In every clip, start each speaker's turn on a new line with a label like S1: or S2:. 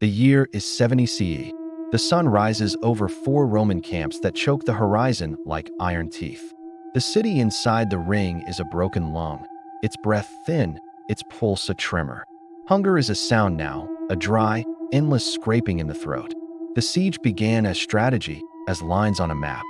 S1: The year is 70 CE. The sun rises over 4 Roman camps that choke the horizon like iron teeth. The city inside the ring is a broken lung, its breath thin, its pulse a tremor. Hunger is a sound now, a dry, endless scraping in the throat. The siege began as strategy, as lines on a map.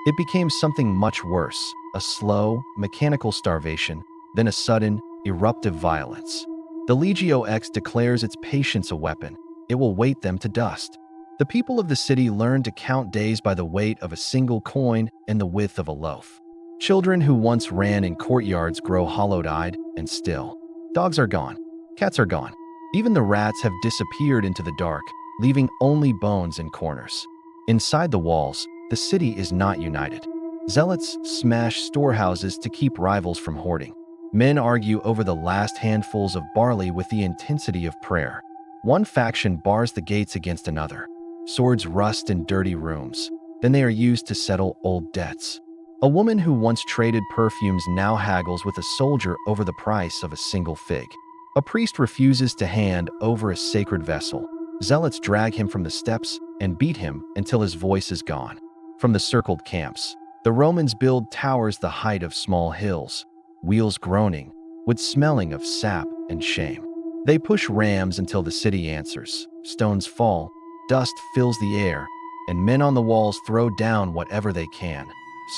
S1: It became something much worse, a slow, mechanical starvation, then a sudden, eruptive violence. The Legio X declares its patience a weapon. It will weight them to dust. The people of the city learn to count days by the weight of a single coin and the width of a loaf. Children who once ran in courtyards grow hollowed-eyed and still. Dogs are gone. Cats are gone. Even the rats have disappeared into the dark, leaving only bones in corners. Inside the walls, the city is not united. Zealots smash storehouses to keep rivals from hoarding. Men argue over the last handfuls of barley with the intensity of prayer. One faction bars the gates against another. Swords rust in dirty rooms. Then they are used to settle old debts. A woman who once traded perfumes now haggles with a soldier over the price of a single fig. A priest refuses to hand over a sacred vessel. Zealots drag him from the steps and beat him until his voice is gone. From the circled camps, the Romans build towers the height of small hills, wheels groaning, wood smelling of sap and shame. They push rams until the city answers. Stones fall, dust fills the air, and men on the walls throw down whatever they can: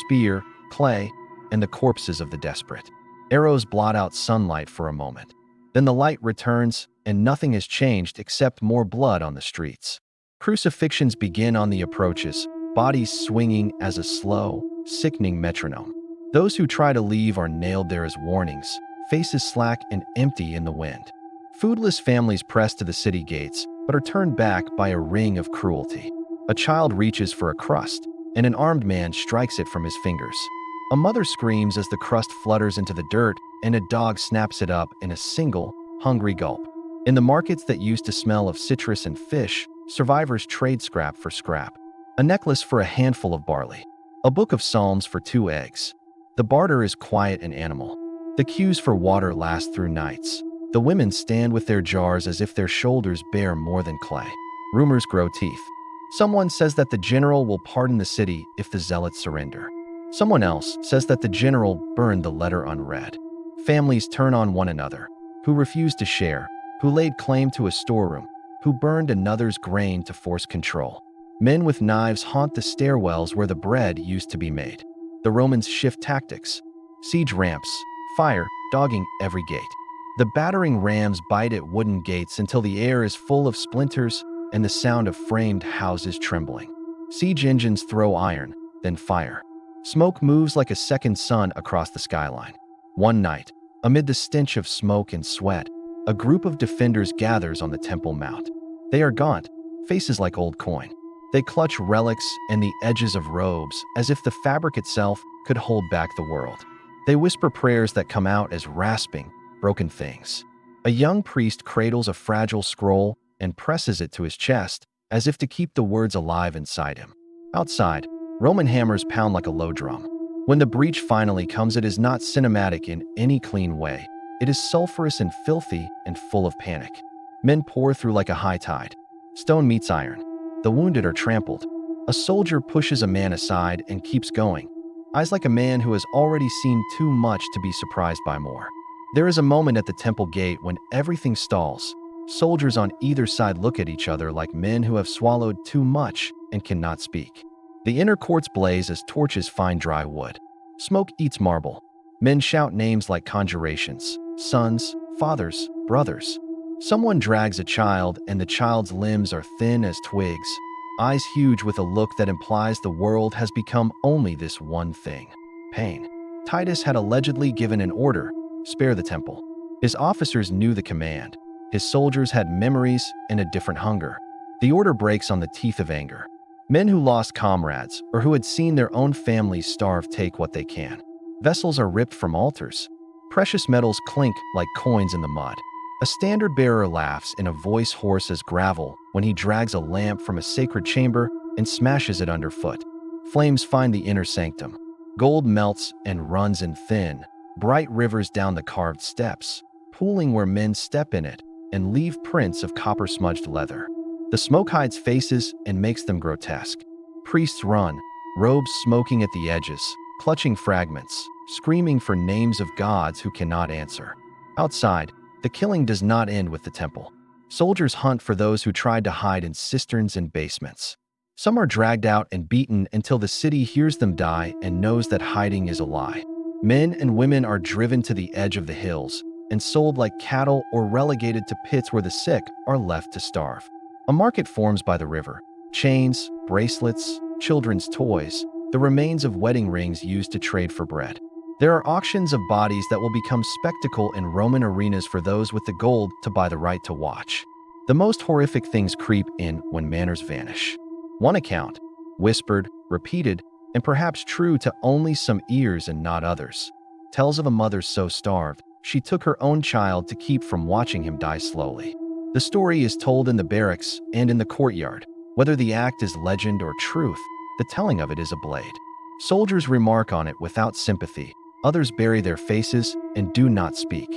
S1: spear, clay, and the corpses of the desperate. Arrows blot out sunlight for a moment. Then the light returns, and nothing has changed except more blood on the streets. Crucifixions begin on the approaches, bodies swinging as a slow, sickening metronome. Those who try to leave are nailed there as warnings, faces slack and empty in the wind. Foodless families press to the city gates, but are turned back by a ring of cruelty. A child reaches for a crust, and an armed man strikes it from his fingers. A mother screams as the crust flutters into the dirt, and a dog snaps it up in a single, hungry gulp. In the markets that used to smell of citrus and fish, survivors trade scrap for scrap. A necklace for a handful of barley. A book of psalms for 2 eggs. The barter is quiet and animal. The queues for water last through nights. The women stand with their jars as if their shoulders bear more than clay. Rumors grow teeth. Someone says that the general will pardon the city if the zealots surrender. Someone else says that the general burned the letter unread. Families turn on one another, who refused to share, who laid claim to a storeroom, who burned another's grain to force control. Men with knives haunt the stairwells where the bread used to be made. The Romans shift tactics. Siege ramps, fire, dogging every gate. The battering rams bite at wooden gates until the air is full of splinters and the sound of framed houses trembling. Siege engines throw iron, then fire. Smoke moves like a second sun across the skyline. One night, amid the stench of smoke and sweat, a group of defenders gathers on the Temple Mount. They are gaunt, faces like old coin. They clutch relics and the edges of robes as if the fabric itself could hold back the world. They whisper prayers that come out as rasping, broken things. A young priest cradles a fragile scroll and presses it to his chest as if to keep the words alive inside him. Outside, Roman hammers pound like a low drum. When the breach finally comes, it is not cinematic in any clean way. It is sulfurous and filthy and full of panic. Men pour through like a high tide. Stone meets iron. The wounded are trampled. A soldier pushes a man aside and keeps going, eyes like a man who has already seen too much to be surprised by more. There is a moment at the temple gate when everything stalls. Soldiers on either side look at each other like men who have swallowed too much and cannot speak. The inner courts blaze as torches find dry wood. Smoke eats marble. Men shout names like conjurations: sons, fathers, brothers. Someone drags a child, and the child's limbs are thin as twigs, eyes huge with a look that implies the world has become only this one thing: pain. Titus had allegedly given an order: spare the temple. His officers knew the command. His soldiers had memories and a different hunger. The order breaks on the teeth of anger. Men who lost comrades or who had seen their own families starve take what they can. Vessels are ripped from altars. Precious metals clink like coins in the mud. A standard bearer laughs in a voice hoarse as gravel when he drags a lamp from a sacred chamber and smashes it underfoot. Flames find the inner sanctum. Gold melts and runs in thin, bright rivers down the carved steps, pooling where men step in it and leave prints of copper-smudged leather. The smoke hides faces and makes them grotesque. Priests run, robes smoking at the edges, clutching fragments, screaming for names of gods who cannot answer. Outside, the killing does not end with the temple. Soldiers hunt for those who tried to hide in cisterns and basements. Some are dragged out and beaten until the city hears them die and knows that hiding is a lie. Men and women are driven to the edge of the hills and sold like cattle or relegated to pits where the sick are left to starve. A market forms by the river. Chains, bracelets, children's toys, the remains of wedding rings used to trade for bread. There are auctions of bodies that will become spectacle in Roman arenas for those with the gold to buy the right to watch. The most horrific things creep in when manners vanish. One account, whispered, repeated, and perhaps true to only some ears and not others, tells of a mother so starved, she took her own child to keep from watching him die slowly. The story is told in the barracks and in the courtyard. Whether the act is legend or truth, the telling of it is a blade. Soldiers remark on it without sympathy. Others bury their faces and do not speak.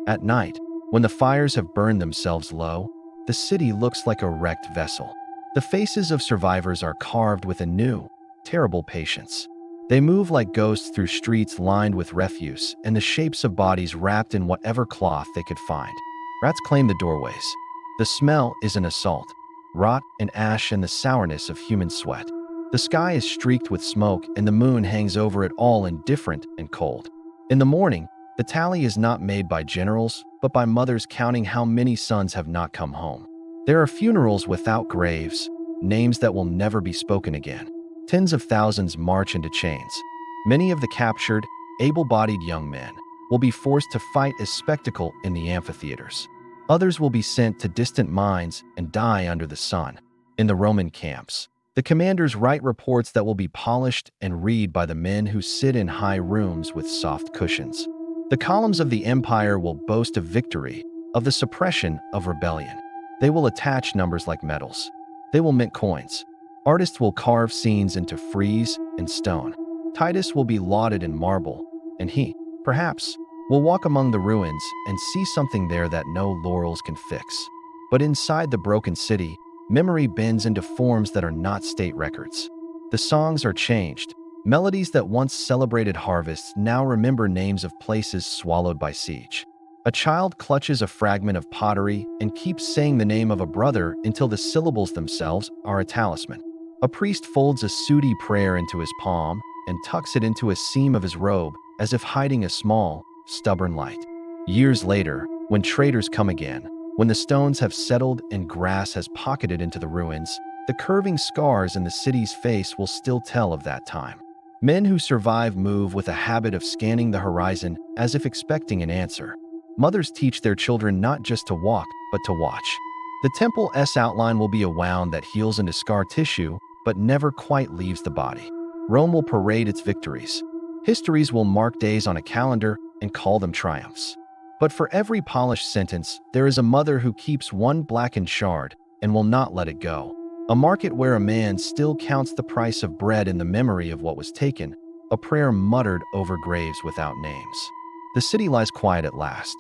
S1: At night, when the fires have burned themselves low, the city looks like a wrecked vessel. The faces of survivors are carved with a new, terrible patience. They move like ghosts through streets lined with refuse and the shapes of bodies wrapped in whatever cloth they could find. Rats claim the doorways. The smell is an assault. Rot and ash and the sourness of human sweat. The sky is streaked with smoke and the moon hangs over it all indifferent and cold. In the morning, the tally is not made by generals, but by mothers counting how many sons have not come home. There are funerals without graves, names that will never be spoken again. Tens of thousands march into chains. Many of the captured, able-bodied young men will be forced to fight as spectacle in the amphitheaters. Others will be sent to distant mines and die under the sun. In the Roman camps, the commanders write reports that will be polished and read by the men who sit in high rooms with soft cushions. The columns of the empire will boast of victory, of the suppression of rebellion. They will attach numbers like medals. They will mint coins. Artists will carve scenes into frieze and stone. Titus will be lauded in marble, and he, perhaps, will walk among the ruins and see something there that no laurels can fix. But inside the broken city, memory bends into forms that are not state records. The songs are changed. Melodies that once celebrated harvests now remember names of places swallowed by siege. A child clutches a fragment of pottery and keeps saying the name of a brother until the syllables themselves are a talisman. A priest folds a sooty prayer into his palm and tucks it into a seam of his robe as if hiding a small, stubborn light. Years later, when traders come again, when the stones have settled and grass has pocketed into the ruins, the curving scars in the city's face will still tell of that time. Men who survive move with a habit of scanning the horizon as if expecting an answer. Mothers teach their children not just to walk, but to watch. The temple's outline will be a wound that heals into scar tissue, but never quite leaves the body. Rome will parade its victories. Histories will mark days on a calendar and call them triumphs. But for every polished sentence, there is a mother who keeps one blackened shard and will not let it go. A market where a man still counts the price of bread in the memory of what was taken, a prayer muttered over graves without names. The city lies quiet at last.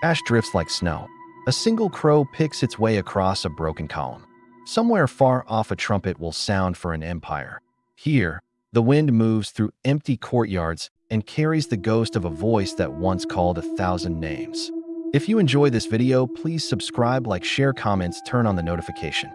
S1: Ash drifts like snow. A single crow picks its way across a broken column. Somewhere far off a trumpet will sound for an empire. Here, the wind moves through empty courtyards and carries the ghost of a voice that once called 1,000 names. If you enjoy this video, please subscribe, like, share, comments, turn on the notification.